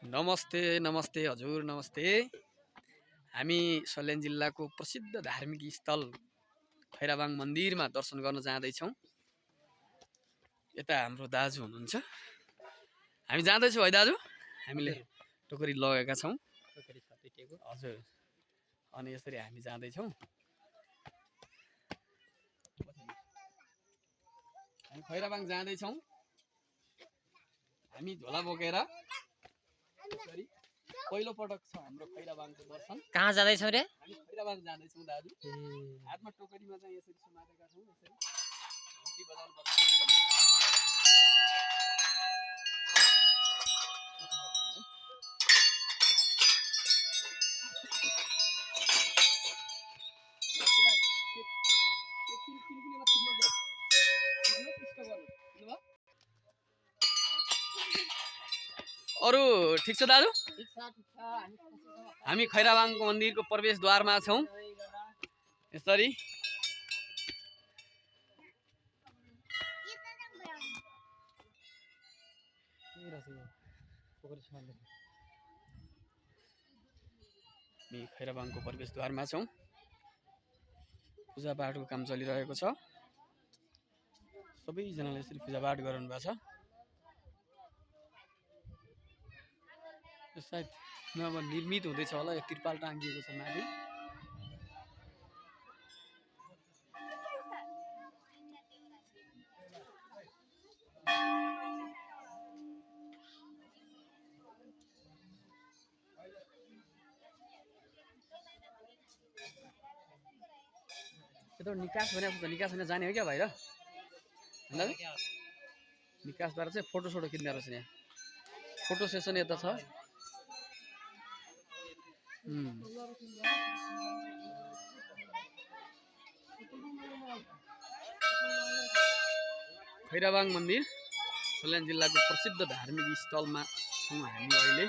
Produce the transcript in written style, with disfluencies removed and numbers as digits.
नमस्ते नमस्ते हजुर नमस्ते। हामी सल्यान जिल्लाको प्रसिद्ध धार्मिक स्थल खैराबाङ मन्दिरमा दर्शन गर्न जाँदैछौँ। यता हाम्रो दाजु हुनुहुन्छ, हामी जाँदैछौँ है दाजु। हामीले टोकरी लगेका छौँ हजुर, अनि यसरी हामी जाँदैछौँ। हामी खैराबाङ जाँदैछौँ। हामी झोला बोकेर पहिलो पटक छ हाम्रो खैराबाङको दर्शन। कहाँ जाँदैछौ रे? हामी खैराबाङ जाँदैछौँ दाजु। हातमा टोकरीमा चाहिँ यसरी समातेका छौँ। यसरी घन्टी बजाउनु पर्छ हामीले। अरू ठिक छ दाजु? हामी खैराबाङको मन्दिरको प्रवेशद्वारमा छौँ। यसरी हामी खैराबाङको प्रवेशद्वारमा छौँ। पूजापाठको काम चलिरहेको छ। सबैजनाले यसरी पूजापाठ गराउनु भएको छ। सायद निर्मित हुँदैछ होला, यो त्रिपाल टाँगिएको छ माथि। यो त निकास भनेको त निकास होइन जाने हो क्या भाइ र? निकासबाट चाहिँ फोटो खिच्ने रहेछ। यहाँ फोटो सेसन यता छ। खैराबाङ मन्दिर सल्यान जिल्लाको प्रसिद्ध धार्मिक स्थलमा छौँ हामी अहिले।